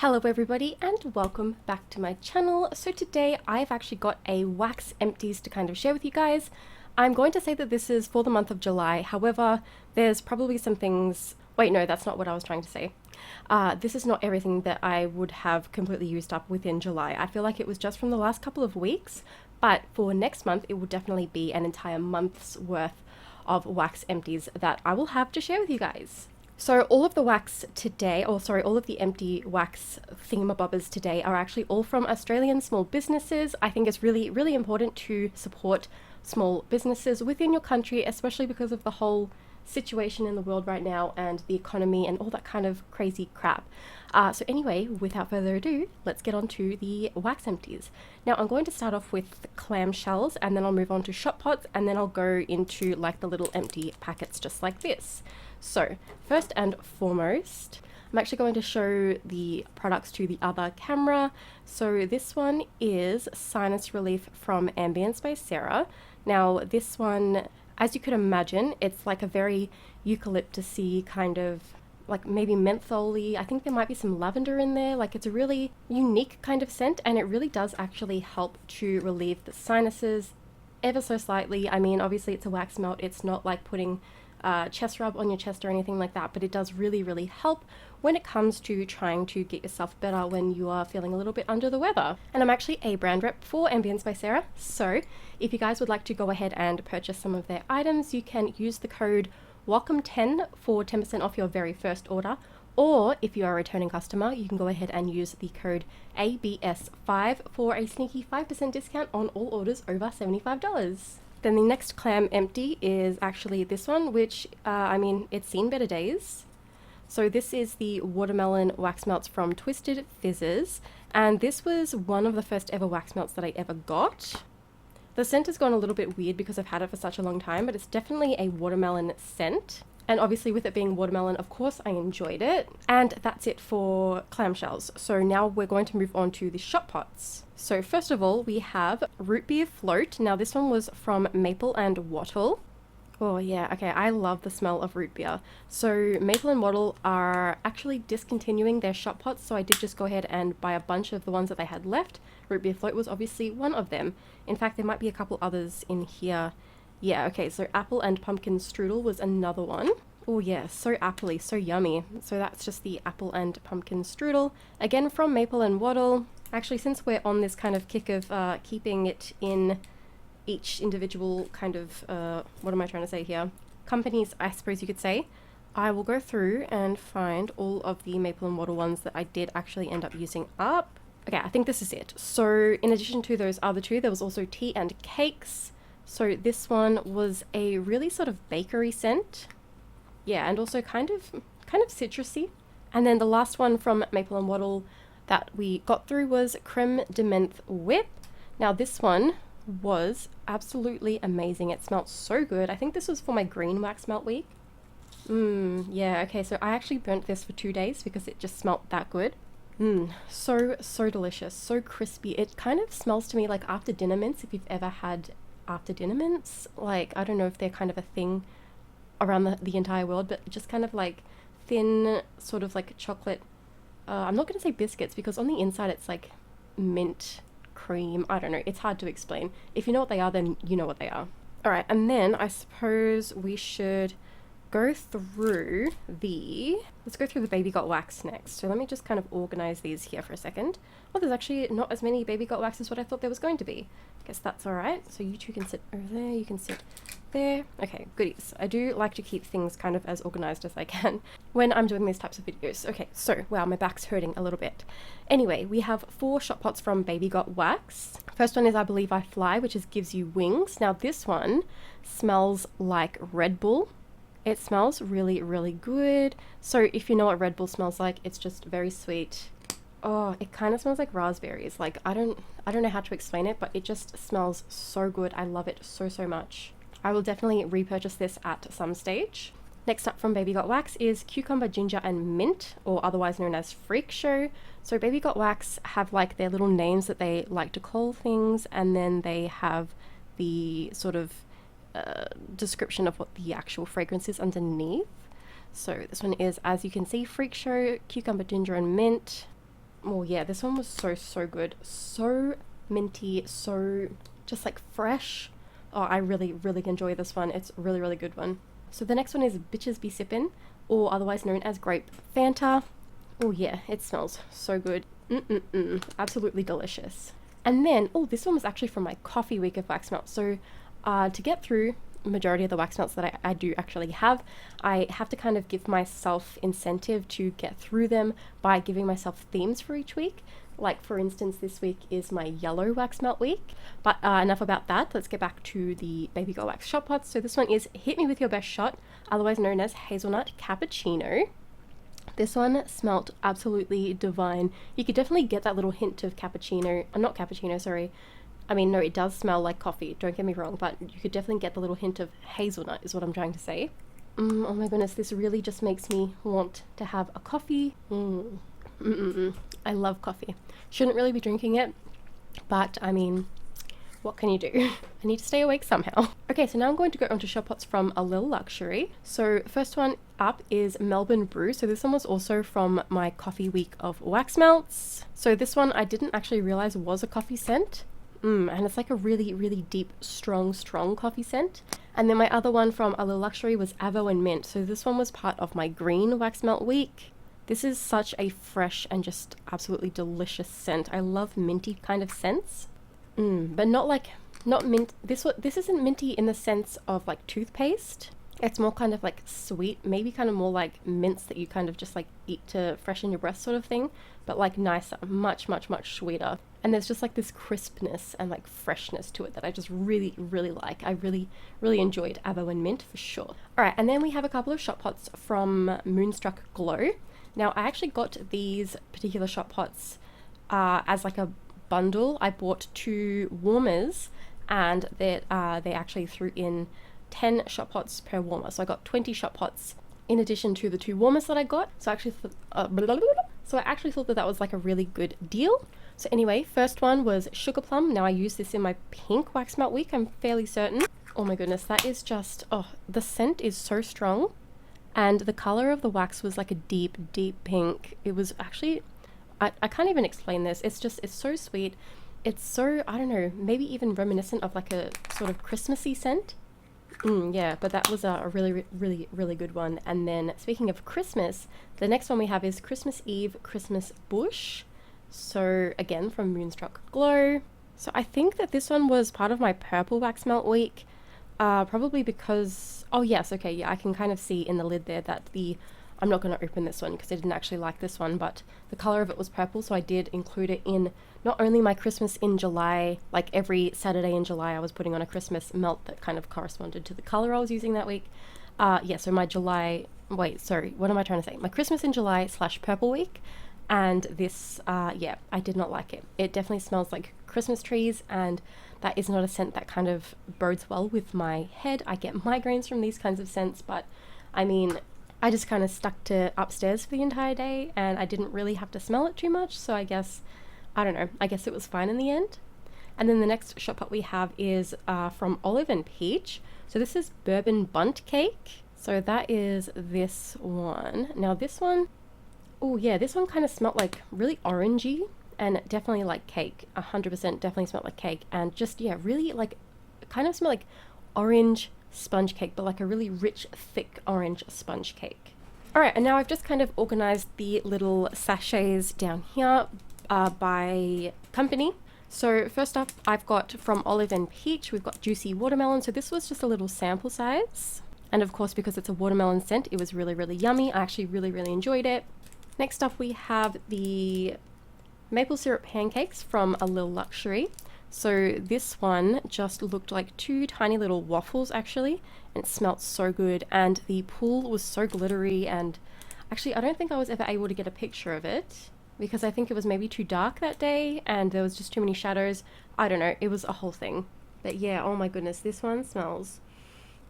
Hello everybody and welcome back to my channel. So today I've actually got a wax empties to kind of share with you guys. I'm going to say that this is for the month of July, however there's probably some things... Wait, no, that's not what I was trying to say. This is not everything that I would have completely used up within July. I feel like it was just from the last couple of weeks, but for next month it will definitely be an entire month's worth of wax empties that I will have to share with you guys. So all of the wax today, all of the empty wax thingamabobbers today are actually all from Australian small businesses. I think it's really, really important to support small businesses within your country, especially because of the whole situation in the world right now and the economy and all that kind of crazy crap. So anyway, without further ado, let's get on to the wax empties. Now I'm going to start off with clamshells and then I'll move on to shot pots and then I'll go into like the little empty packets just like this. So first and foremost, I'm actually going to show the products to the other camera. So this one is Sinus Relief from Ambience by Sarah. Now this one, as you could imagine, it's like a very eucalyptus-y kind of, like maybe mentholy. I think there might be some lavender in there. Like it's a really unique kind of scent and it really does actually help to relieve the sinuses ever so slightly. I mean, obviously it's a wax melt. It's not like putting chest rub on your chest or anything like that, but it does really, really help when it comes to trying to get yourself better when you are feeling a little bit under the weather. And I'm actually a brand rep for Ambience by Sarah, so if you guys would like to go ahead and purchase some of their items, you can use the code WELCOME10 for 10% off your very first order, or if you are a returning customer, you can go ahead and use the code ABS5 for a sneaky 5% discount on all orders over $75. Then the next clam empty is actually this one, which, I mean, it's seen better days. So this is the watermelon wax melts from Twisted Fizzes, and this was one of the first ever wax melts that I ever got. The scent has gone a little bit weird because I've had it for such a long time, but it's definitely a watermelon scent. And obviously with it being watermelon, of course I enjoyed it. And that's it for clamshells. So now we're going to move on to the shot pots. So first of all, we have Root Beer Float. Now this one was from Maple and Wattle. Oh yeah, okay, I love the smell of root beer. So Maple and Wattle are actually discontinuing their shot pots, so I did just go ahead and buy a bunch of the ones that they had left. Root Beer Float was obviously one of them. In fact, there might be a couple others in here. Yeah, okay, so Apple and Pumpkin Strudel was another one. Oh yeah, so appley, so yummy. So that's just the Apple and Pumpkin Strudel. Again from Maple and Wattle. Actually, since we're on this kind of kick of keeping it in each individual kind of, what am I trying to say here? Companies, I suppose you could say. I will go through and find all of the Maple and Wattle ones that I did actually end up using up. Okay, I think this is it. So in addition to those other two, there was also Tea and Cakes. So this one was a really sort of bakery scent. Yeah, and also kind of citrusy. And then the last one from Maple and Wattle that we got through was Creme de Menthe Whip. Now this one was absolutely amazing. It smelled so good. I think this was for my green wax melt week. Yeah, okay, so I actually burnt this for 2 days because it just smelled that good. So delicious, so crispy. It kind of smells to me like after dinner mints, if you've ever had after dinner mints. Like, I don't know if they're kind of a thing around the entire world, but just kind of like thin, sort of like chocolate, I'm not going to say biscuits because on the inside it's like mint cream. I don't know, it's hard to explain. If you know what they are, then you know what they are. Alright, and then I suppose we should go through let's go through the Baby Got Wax next. So let me just kind of organize these here for a second. Oh, there's actually not as many Baby Got Wax as what I thought there was going to be. I guess that's alright. So you two can sit over there, you can sit there. Okay, goodies. I do like to keep things kind of as organized as I can when I'm doing these types of videos. Okay, so, wow, my back's hurting a little bit. Anyway, we have 4 shot pots from Baby Got Wax. First one is I Believe I Fly, which is Gives You Wings. Now this one smells like Red Bull. It smells really, really good. So if you know what Red Bull smells like, it's just very sweet. Oh, it kind of smells like raspberries. Like, I don't know how to explain it, but it just smells so good. I love it so, so much. I will definitely repurchase this at some stage. Next up from Baby Got Wax is Cucumber, Ginger and Mint, or otherwise known as Freak Show. So Baby Got Wax have like their little names that they like to call things, and then they have the sort of description of what the actual fragrance is underneath. So this one is, as you can see, Freak Show, Cucumber, Ginger and Mint. Oh yeah, this one was so good. So minty, so just like fresh. Oh, I really enjoy this one. It's a really good one. So the next one is Bitches Be Sippin', or otherwise known as Grape Fanta. Oh yeah, it smells so good. Absolutely delicious. And then, oh, this one was actually from my coffee week of wax melts. So to get through majority of the wax melts that I do actually have, I have to kind of give myself incentive to get through them by giving myself themes for each week. Like for instance, this week is my yellow wax melt week. But enough about that. Let's get back to the Baby Girl Wax shot pots. So this one is Hit Me With Your Best Shot, otherwise known as Hazelnut Cappuccino. This one smelt absolutely divine. You could definitely get that little hint of cappuccino, not cappuccino, sorry. I mean, no, it does smell like coffee, don't get me wrong, but you could definitely get the little hint of hazelnut is what I'm trying to say. Oh my goodness, this really just makes me want to have a coffee. I love coffee. Shouldn't really be drinking it, but I mean, what can you do? I need to stay awake somehow. Okay, so now I'm going to go on to shot pots from Audiolibrary. So first one up is Melbourne Brew. So this one was also from my coffee week of wax melts. So this one I didn't actually realize was a coffee scent. And it's like a really deep, strong coffee scent. And then my other one from Audiolibrary was Avo and Mint. So this one was part of my green wax melt week. This is such a fresh and just absolutely delicious scent. I love minty kind of scents. But not mint. This isn't minty in the sense of like toothpaste. It's more kind of like sweet, maybe kind of more like mints that you kind of just like eat to freshen your breath sort of thing, but like nicer, much sweeter. And there's just like this crispness and like freshness to it that I just really like. I really enjoyed Avo and Mint for sure. All right, and then we have a couple of shot pots from Moonstruck Glow. Now I actually got these particular shot pots as like a bundle. I bought 2 warmers, and they actually threw in 10 shot pots per warmer. So I got 20 shot pots in addition to the 2 warmers that I got. So I actually thought that was like a really good deal. So anyway, first one was Sugar Plum. Now I used this in my pink wax melt week, I'm fairly certain. Oh my goodness, that is just, the scent is so strong. And the color of the wax was like a deep pink. It was actually, I can't even explain this. It's so sweet. It's so, I don't know, maybe even reminiscent of like a sort of Christmassy scent. Yeah, but that was a really good one. And then speaking of Christmas, the next one we have is Christmas Eve Christmas Bush. So again, from Moonstruck Glow. So I think that this one was part of my purple wax melt week. Probably because, oh yes, okay, yeah, I can kind of see in the lid there that I'm not going to open this one because I didn't actually like this one, but the color of it was purple, so I did include it in not only my Christmas in July, like every Saturday in July I was putting on a Christmas melt that kind of corresponded to the color I was using that week. So my what am I trying to say? My Christmas in July / purple week, and this, I did not like it. It definitely smells like Christmas trees, and that is not a scent that kind of bodes well with my head. I get migraines from these kinds of scents, but I mean, I just kind of stuck to upstairs for the entire day, and I didn't really have to smell it too much, so I guess it was fine in the end. And then the next shot pot we have is from Olive and Peach. So this is Bourbon Bundt Cake. So that is this one. Now this one, oh yeah, this one kind of smelled like really orangey, and definitely like cake. 100% definitely smelled like cake, and just, yeah, really like, kind of smelled like orange sponge cake, but like a really rich, thick orange sponge cake. All right, and now I've just kind of organized the little sachets down here by company. So first up, I've got from Olive and Peach, we've got Juicy Watermelon. So this was just a little sample size. And of course, because it's a watermelon scent, it was really yummy. I actually really enjoyed it. Next up, we have the maple syrup pancakes from Audiolibrary. So this one just looked like 2 tiny little waffles actually, and it smelled so good, and the pool was so glittery, and actually I don't think I was ever able to get a picture of it because I think it was maybe too dark that day and there was just too many shadows. I don't know, it was a whole thing. But yeah, oh my goodness, this one smells,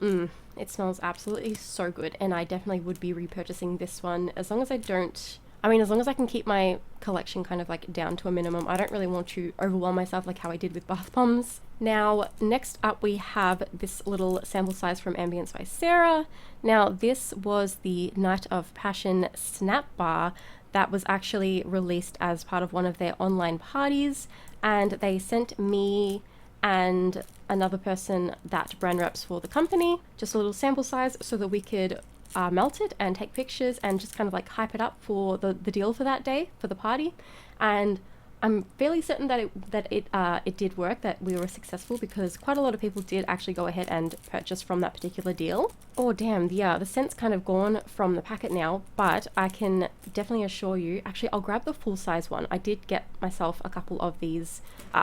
it smells absolutely so good, and I definitely would be repurchasing this one as long as as long as I can keep my collection kind of like down to a minimum. I don't really want to overwhelm myself like how I did with bath bombs. Now, next up we have this little sample size from Ambience by Sarah. Now, this was the Night of Passion Snap Bar that was actually released as part of one of their online parties, and they sent me and another person that brand reps for the company just a little sample size so that we could melt it and take pictures and just kind of like hype it up for the deal for that day for the party. And I'm fairly certain that it did work, that we were successful, because quite a lot of people did actually go ahead and purchase from that particular deal. Oh damn, the scent's kind of gone from the packet now, but I can definitely assure you, actually I'll grab the full size one. I did get myself a couple of these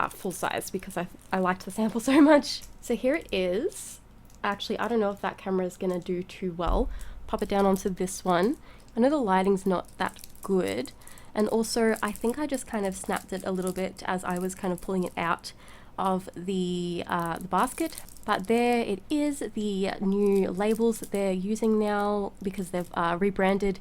full size because I liked the sample so much. So here it is. Actually, I don't know if that camera is gonna do too well. Pop it down onto this one. I know the lighting's not that good. And also, I think I just kind of snapped it a little bit as I was kind of pulling it out of the basket. But there it is, the new labels that they're using now because they've rebranded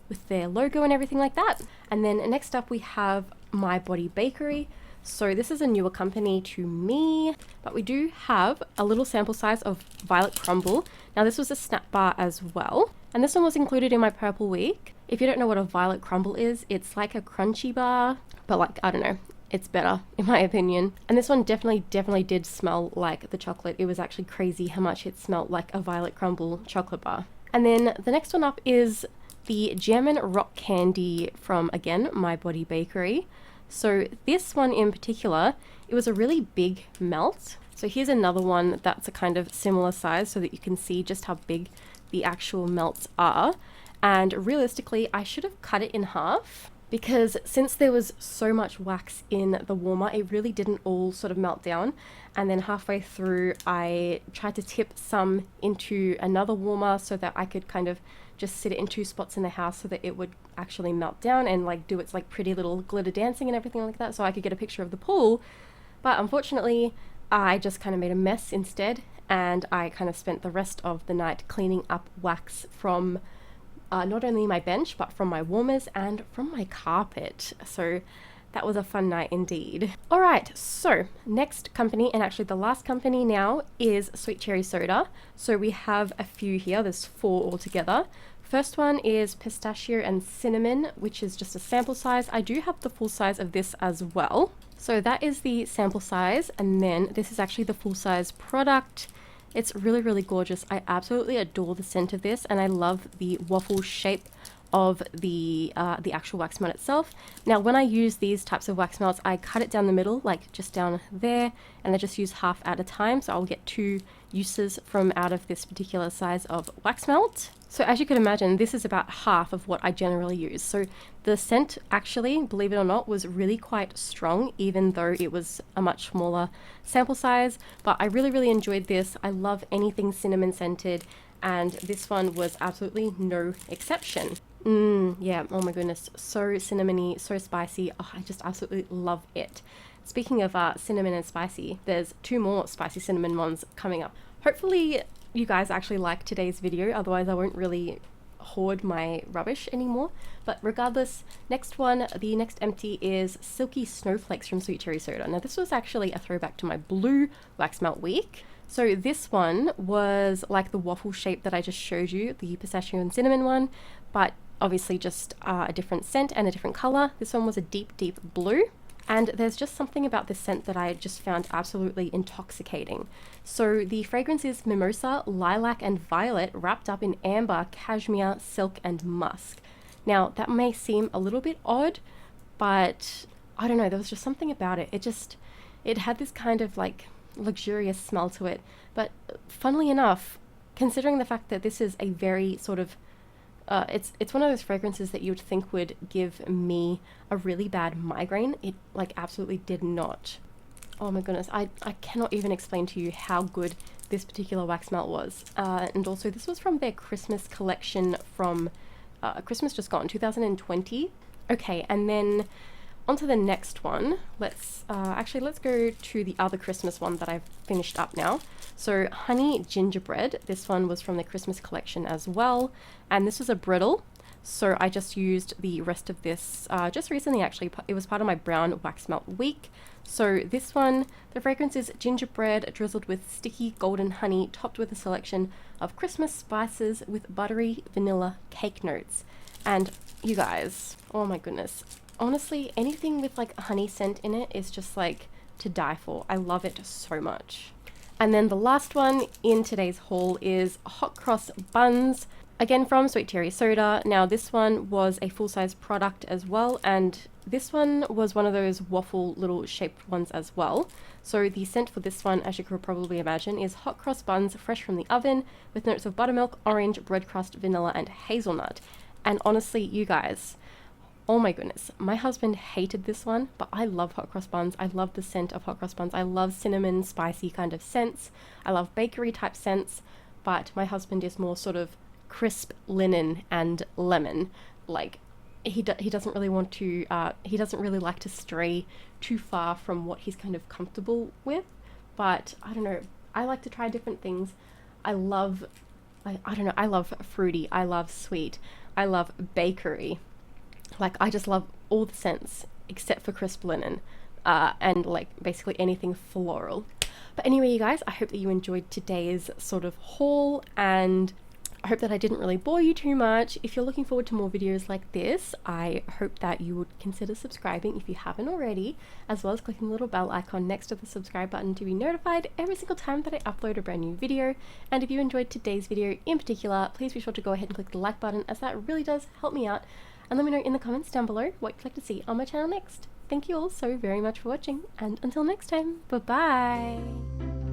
with their logo and everything like that. And then next up we have My Body Bakery. So this is a newer company to me, but we do have a little sample size of Violet Crumble. Now this was a snap bar as well, and this one was included in my purple week. If you don't know what a Violet Crumble is, it's like a crunchy bar, but like, I don't know, it's better in my opinion. And this one definitely did smell like the chocolate. It was actually crazy how much it smelled like a Violet Crumble chocolate bar. And then the next one up is the Gem and Rock Candy from, again, My Body Bakery. So this one in particular, it was a really big melt. So here's another one that's a kind of similar size so that you can see just how big the actual melts are. And realistically, I should have cut it in half because since there was so much wax in the warmer, it really didn't all sort of melt down. And then halfway through, I tried to tip some into another warmer so that I could kind of just sit it in two spots in the house so that it would actually melt down and like do its like pretty little glitter dancing and everything like that, so I could get a picture of the pool. But unfortunately, I just kind of made a mess instead, and I kind of spent the rest of the night cleaning up wax from not only my bench, but from my warmers and from my carpet. So that was a fun night indeed. All right, so next company, and actually the last company now, is Sweet Cherry Soda. So we have a few here, there's 4 altogether. First one is Pistachio and Cinnamon, which is just a sample size. I do have the full size of this as well. So that is the sample size, and then this is actually the full size product. It's really gorgeous. I absolutely adore the scent of this, and I love the waffle shape of the actual wax melt itself. Now when I use these types of wax melts, I cut it down the middle, like just down there, and I just use half at a time, so I'll get 2 uses from out of this particular size of wax melt. So as you can imagine, this is about half of what I generally use. So the scent actually, believe it or not, was really quite strong, even though it was a much smaller sample size. But I really enjoyed this. I love anything cinnamon scented, and this one was absolutely no exception. Yeah, oh my goodness, so cinnamony, so spicy. Oh, I just absolutely love it. Speaking of cinnamon and spicy, there's 2 more spicy cinnamon ones coming up. Hopefully you guys actually like today's video, otherwise I won't really hoard my rubbish anymore. But regardless, next one, the next empty is Silky Snowflakes from Sweet Cherry Soda. Now this was actually a throwback to my blue wax melt week. So this one was like the waffle shape that I just showed you, the pistachio and cinnamon one, but obviously just a different scent and a different color. This one was a deep blue. And there's just something about this scent that I just found absolutely intoxicating. So the fragrance is mimosa, lilac, and violet wrapped up in amber, cashmere, silk, and musk. Now that may seem a little bit odd, but I don't know, there was just something about it. It had this kind of like luxurious smell to it. But funnily enough, considering the fact that this is a very sort of it's one of those fragrances that you would think would give me a really bad migraine. It like absolutely did not. Oh my goodness, I cannot even explain to you how good this particular wax melt was. And also this was from their Christmas collection from Christmas just gone, 2020. Okay, and then on to the next one. Let's go to the other Christmas one that I've finished up now. So Honey Gingerbread, this one was from the Christmas collection as well, and this was a brittle. So I just used the rest of this just recently actually. It was part of my brown wax melt week. So this one, the fragrance is gingerbread drizzled with sticky golden honey, topped with a selection of Christmas spices with buttery vanilla cake notes. And You guys, oh my goodness. Honestly, anything with like honey scent in it is just like to die for. I love it so much. And then the last one in today's haul is hot cross buns, again from Sweet Cherry Soda. Now this one was a full-size product as well, and this one was one of those waffle little shaped ones as well. So the scent for this one, as you could probably imagine, is hot cross buns fresh from the oven with notes of buttermilk, orange, bread crust, vanilla, and hazelnut. And honestly, you guys, oh my goodness, my husband hated this one, but I love hot cross buns. I love the scent of hot cross buns. I love cinnamon, spicy kind of scents. I love bakery type scents, but my husband is more sort of crisp linen and lemon. Like, he doesn't really want to, he doesn't really like to stray too far from what he's kind of comfortable with. But I don't know, I like to try different things. I love, I don't know, I love fruity, I love sweet, I love bakery. Like, I just love all the scents except for crisp linen, and like basically anything floral. But anyway, you guys, I hope that you enjoyed today's sort of haul, and I hope that I didn't really bore you too much. If you're looking forward to more videos like this, I hope that you would consider subscribing if you haven't already, as well as clicking the little bell icon next to the subscribe button to be notified every single time that I upload a brand new video. And if you enjoyed today's video in particular, please be sure to go ahead and click the like button, as that really does help me out. And let me know in the comments down below what you'd like to see on my channel next. Thank you all so very much for watching, and until next time, bye bye!